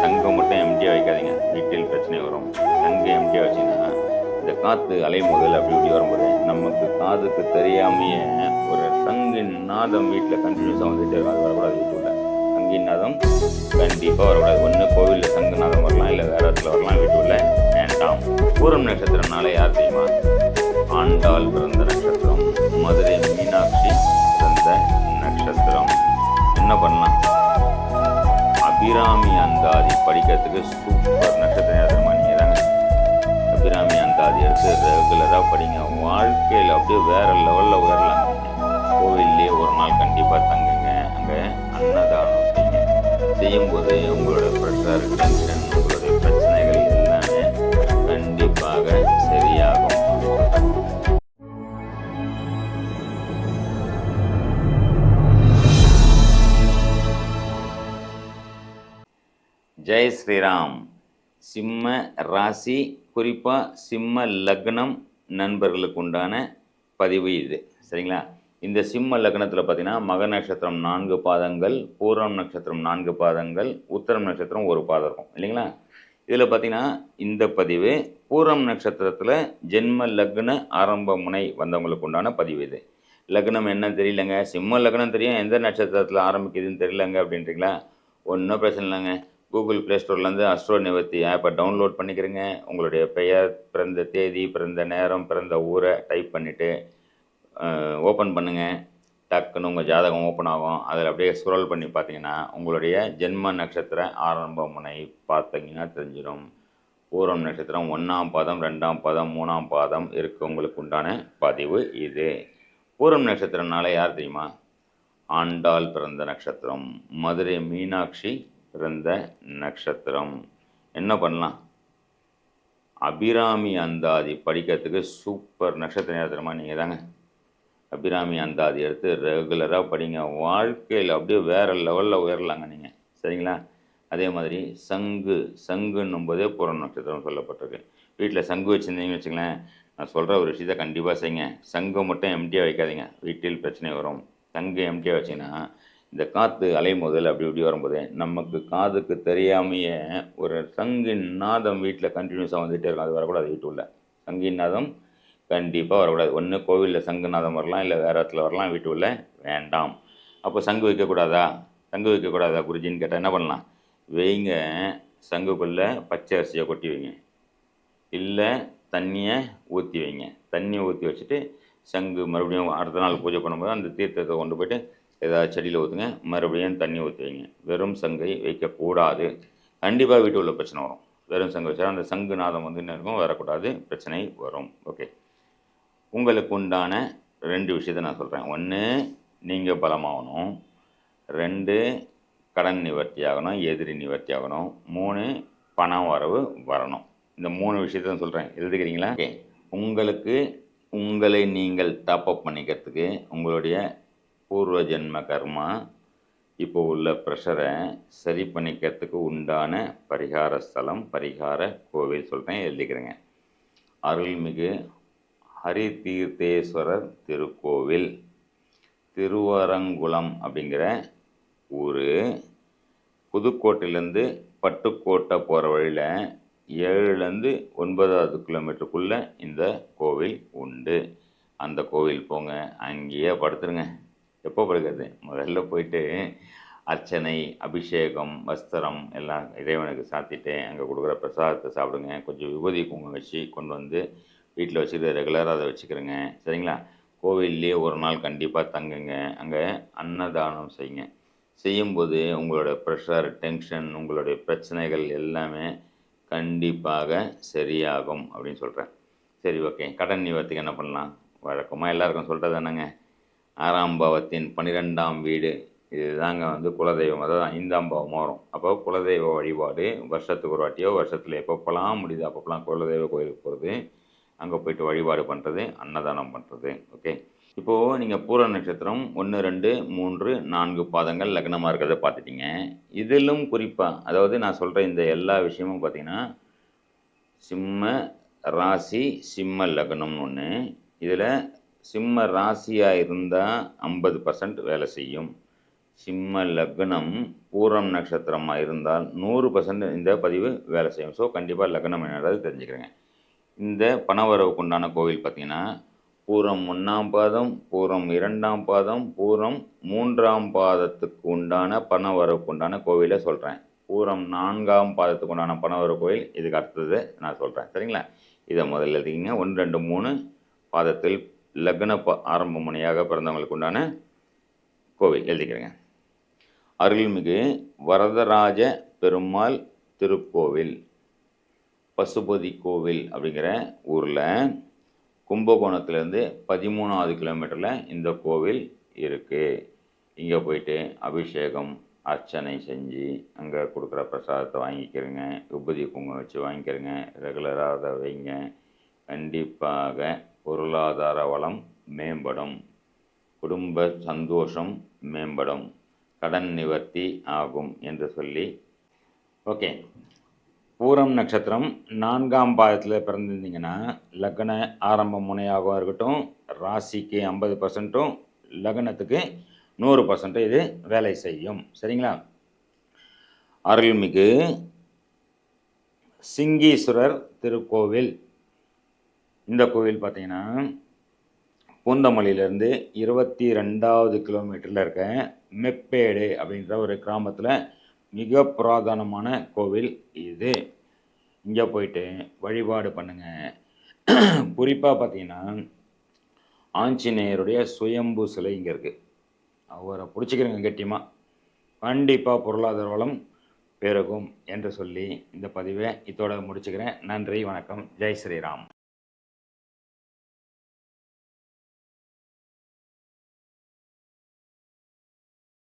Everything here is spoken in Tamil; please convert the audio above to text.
சங்கம் மட்டும் எம்டியாக வைக்காதீங்க, வீட்டில் பிரச்சனை வரும். சங்கு எம்டியாக வச்சிங்கன்னா இந்த காற்று அலைமோதல் அப்படி இப்படி வரும்போது நமக்கு காதுக்கு தெரியாமையே ஒரு சங்கின் நாதம் வீட்டில் கண்டினியூஸாக வந்துகிட்டே இருக்கும். அது வரக்கூடாது. வீட்டுக்குள்ள சங்கின் நாதம் கண்டிப்பாக வரக்கூடாது. ஒன்று கோவிலில் சங்கு நாதம் வரலாம், இல்லை வேறு இடத்துல வரலாம். வீட்டுக்குள்ள வேண்டாம். பூரம் நட்சத்திரம்னால யார் தெரியுமா? ஆண்டாள் பிறந்த நட்சத்திரம், மதுரை மீனாட்சி பிறந்த நட்சத்திரம். என்ன பண்ணலாம்? அபிராமி அந்தாதி படிக்கிறதுக்கு சூப்பர் நட்சத்திரம் தெரியுமா? நீங்கள் தாங்க அபிராமி அந்தாதி எடுத்து ரெகுலராக படிங்க. வாழ்க்கையில் அப்படியே வேறு லெவலில் உயரலாங்க. கோவில்லே ஒரு நாள் கண்டிப்பாக தங்குங்க. அங்கே அன்னதானம் செய்யுங்க. செய்யும்போது உங்களோட ப்ரெஷர், டென்ஷன், உங்களுடைய பிரச்சனைகள் எல்லாமே கண்டிப்பாக சரியாகும். ஜெய் ஸ்ரீராம். சிம்ம ராசி, குறிப்பாக சிம்ம லக்னம் நண்பர்களுக்கு உண்டான பதிவு இது. சரிங்களா? இந்த சிம்ம லக்னத்தில் பார்த்தீங்கன்னா மக நட்சத்திரம் 4 பாதங்கள், பூரம் நட்சத்திரம் 4 பாதங்கள், உத்தரம் நட்சத்திரம் 1 பாதம் இருக்கும் இல்லைங்களா? இதில் பார்த்தீங்கன்னா இந்த பதிவு பூரம் நட்சத்திரத்தில் ஜென்ம லக்ன ஆரம்ப முனை வந்தவங்களுக்கு உண்டான பதிவு இது. லக்னம் என்ன தெரியலங்க, சிம்ம லக்னம் தெரியும், எந்த நட்சத்திரத்தில் ஆரம்பிக்குதுன்னு தெரியலங்க அப்படின்றீங்களா? ஒன்றும் பிரச்சனை இல்லைங்க. கூகுள் ப்ளே ஸ்டோர்லேருந்து அஸ்ட்ரோ நிவர்த்தி ஆப்பை டவுன்லோட் பண்ணிக்கிறேங்க. உங்களுடைய பெயர், பிறந்த தேதி, பிறந்த நேரம், பிறந்த ஊரை டைப் பண்ணிவிட்டு ஓப்பன் பண்ணுங்கள். டக்குன்னு உங்கள் ஜாதகம் ஓப்பன் ஆகும். அதில் அப்படியே ஸ்க்ரோல் பண்ணி பார்த்தீங்கன்னா உங்களுடைய ஜென்ம நட்சத்திர ஆரம்ப முனை பார்த்தீங்கன்னா தெரிஞ்சிடும். பூரம் நட்சத்திரம் 1ஆம் பாதம், 2ஆம் பாதம், 3ஆம் பாதம் இருக்கவங்களுக்கு உண்டான பதிவு இது. பூரம் நட்சத்திரம்னால யார் தெரியுமா? ஆண்டாள் பிறந்த நட்சத்திரம், மதுரை மீனாட்சி பிறந்த நட்சத்திரம். என்ன பண்ணலாம்? அபிராமி அந்தாதி படிக்கிறதுக்கு சூப்பர் நட்சத்திரம் தெரியுமா? நீங்கள் தாங்க அபிராமி அந்தாதி எடுத்து ரெகுலராக படிங்க. வாழ்க்கையில் அப்படியே வேறு லெவலில் உயரலாங்க நீங்கள். சரிங்களா? அதே மாதிரி சங்குன்னும் போதே பூரம் நட்சத்திரம் சொல்லப்பட்டிருக்கு. வீட்டில் சங்கு வச்சுருந்தீங்கன்னு வச்சுங்களேன், நான் சொல்கிற ஒரு விஷயத்தை கண்டிப்பாக செய்யுங்க. சங்கு மட்டும் எம்டியாக வைக்காதீங்க, வீட்டில் பிரச்சனை வரும். சங்கு எம்டியாக வச்சிங்கன்னா இந்த காற்று அலைமோதல் அப்படி இப்படி வரும்போது நமக்கு காதுக்கு தெரியாமையே ஒரு சங்கின் நாதம் வீட்டில் கண்டினியூஸாக வந்துகிட்டே இருக்கும். அது வரக்கூடாது. வீட்டுக்குள்ள சங்கின் நாதம் கண்டிப்பாக வரக்கூடாது. ஒன்று கோவிலில் சங்கு நாதம் வரலாம், இல்லை வேறு இடத்துல வரலாம். வீட்டுக்குள்ள வேண்டாம். அப்போ சங்கு வைக்கக்கூடாதா? சங்கு வைக்கக்கூடாதா குருஜின்னு கேட்டால் என்ன பண்ணலாம்? வைங்க. சங்குக்குள்ளே பச்சை அரிசியை கொட்டி வைங்க, இல்லை தண்ணியை ஊற்றி வைங்க. தண்ணியை ஊற்றி வச்சுட்டு சங்கு மறுபடியும் அடுத்த நாள் பூஜை பண்ணும்போது அந்த தீர்த்தத்தை கொண்டு போய்ட்டு ஏதாவது செடியில் ஊற்றுங்க, மறுபடியும் தண்ணி ஊற்றி வைங்க. வெறும் சங்கை வைக்கக்கூடாது. கண்டிப்பாக வீட்டு உள்ள பிரச்சனை வரும். வெறும் சங்கு வச்சா அந்த சங்கு நாதம் வந்து என்ன இருக்கும்? வரக்கூடாது, பிரச்சனை வரும். ஓகே, உங்களுக்கு உண்டான 2 விஷயத்தை நான் சொல்கிறேன். 1, நீங்கள் பலமாகணும். 2, கடன் நிவர்த்தி ஆகணும், எதிரி நிவர்த்தி ஆகணும். 3, பணம் வரவு வரணும். இந்த 3 விஷயத்தை தான் சொல்கிறேன். எழுதுக்கிறீங்களா? ஓகே, உங்களுக்கு உங்களை நீங்கள் டாப்அப் பண்ணிக்கிறதுக்கு உங்களுடைய பூர்வ ஜென்ம கர்மா இப்போ உள்ள ப்ரெஷரை சரி பண்ணிக்கிறதுக்கு உண்டான பரிகார ஸ்தலம், பரிகார கோவில் சொல்கிறேன், எழுதிக்கிறேங்க. அருள்மிகு ஹரி தீர்த்தேஸ்வரர் திருக்கோவில், திருவரங்குளம் அப்படிங்கிற ஊர். புதுக்கோட்டையிலேருந்து பட்டுக்கோட்டை போகிற வழியில் 7லேருந்து 9வது கிலோமீட்டருக்குள்ளே இந்த கோவில் உண்டு. அந்த கோவில் போங்க, அங்கேயே படுத்துருங்க. எப்போ படுக்கிறது? முதல்ல போயிட்டு அர்ச்சனை, அபிஷேகம், வஸ்திரம் எல்லாம் இறைவனுக்கு சாத்திட்டு அங்கே கொடுக்குற பிரசாதத்தை சாப்பிடுங்க. கொஞ்சம் விபூதி குங்குமம் வச்சு கொண்டு வந்து வீட்டில் வச்சுட்டு ரெகுலராக அதை வச்சுக்கிறேங்க. சரிங்களா? கோவில்லையே ஒரு நாள் கண்டிப்பாக தங்குங்க. அங்கே அன்னதானம் செய்யுங்க. செய்யும்போது உங்களோட ப்ரெஷர், டென்ஷன், உங்களுடைய பிரச்சனைகள் எல்லாமே கண்டிப்பாக சரியாகும் அப்படின்னு சொல்கிறேன். சரி, ஓகே. கடன் நிவர்த்திக்கு என்ன பண்ணலாம்? வழக்கமாக எல்லாருக்கும் சொல்கிறது என்னங்க, 6ஆம் பாவத்தின் 12ஆம் வீடு இதுதாங்க வந்து குலதெய்வம். அதாவது 5ஆம் பாவம் வரும். அப்போ குலதெய்வ வழிபாடு வருஷத்துக்கு ஒரு வாட்டியோ, வருஷத்தில் எப்பப்போலாம் முடியுது அப்பப்போலாம் குலதெய்வ கோயிலுக்கு போகிறது, அங்கே போய்ட்டு வழிபாடு பண்ணுறது, அன்னதானம் பண்ணுறது. ஓகே, இப்போது நீங்கள் பூர நட்சத்திரம் 1, 2, 3, 4 பாதங்கள் லக்னமாக இருக்கிறத பார்த்துட்டிங்க. இதிலும் குறிப்பாக, அதாவது நான் சொல்கிற இந்த எல்லா விஷயமும் பார்த்திங்கன்னா சிம்ம ராசி, சிம்ம லக்னம்னு ஒன்று. இதில் சிம்ம ராசியாக இருந்தால் 50% வேலை செய்யும். சிம்ம லக்னம் பூரம் நட்சத்திரமாக இருந்தால் 100% இந்த பதிவு வேலை செய்யும். ஸோ கண்டிப்பாக லக்னம் என்னது தெரிஞ்சுக்கிறேங்க. இந்த பணவரவுக்கு உண்டான கோவில் பார்த்தீங்கன்னா, பூரம் 1ஆம் பாதம், பூரம் 2ஆம் பாதம், பூரம் 3ஆம் பாதத்துக்கு உண்டான பணவரவுக்கு உண்டான கோவிலை சொல்கிறேன். பூரம் 4ஆம் பாதத்துக்கு உண்டான பணவரவு கோவில் இதுக்கு அடுத்தது நான் சொல்கிறேன். சரிங்களா? இதை முதல்ல எழுதிக்கிங்க. 1, 2, 3 பாதத்தில் லக்ன ஆரம்ப முனையாக பிறந்தவங்களுக்கு உண்டான கோவில் எழுதிக்கிறேங்க. அருள்மிகு வரதராஜ பெருமாள் திருக்கோவில், பசுபதி கோவில் அப்படிங்கிற ஊரில் கும்பகோணத்துலேருந்து 13வது கிலோமீட்டரில் இந்த கோவில் இருக்குது. இங்கே போயிட்டு அபிஷேகம் அர்ச்சனை செஞ்சு அங்கே கொடுக்குற பிரசாதத்தை வாங்கிக்கிறங்க. விபூதி குங்குமம் வச்சு வாங்கிக்கிறங்க. ரெகுலராக அதை வைங்க. கண்டிப்பாக பொருளாதார வளம் மேம்படும், குடும்ப சந்தோஷம் மேம்படும், கடன் நிவர்த்தி ஆகும் என்று சொல்லி. ஓகே, பூரம் நட்சத்திரம் 4ஆம் பாதத்தில் பிறந்திருந்தீங்கன்னா லக்ன ஆரம்ப முனையாகவும் இருக்கட்டும், ராசிக்கு 50%, லக்னத்துக்கு 100% இது வேலை செய்யும். சரிங்களா? அருள்மிகு சிங்கீஸ்வரர் திருக்கோவில். இந்த கோவில் பார்த்தீங்கன்னா பூந்தமல்லியிலேருந்து 22வது கிலோமீட்டரில் இருக்க மெப்பேடு அப்படின்ற ஒரு கிராமத்தில் மிக புராதனமான கோவில் இது. இங்கே போயிட்டு வழிபாடு பண்ணுங்கள். குறிப்பாக பார்த்தீங்கன்னா ஆஞ்சநேயருடைய சுயம்பு சிலை இங்கே இருக்குது. அவரை பிடிச்சிக்கிறங்க கட்டியமாக. கண்டிப்பாக பொருளாதார வளம் பெருகும் என்று சொல்லி இந்த பதிவை இதோட முடிச்சுக்கிறேன். நன்றி, வணக்கம், ஜெய் ஸ்ரீராம்.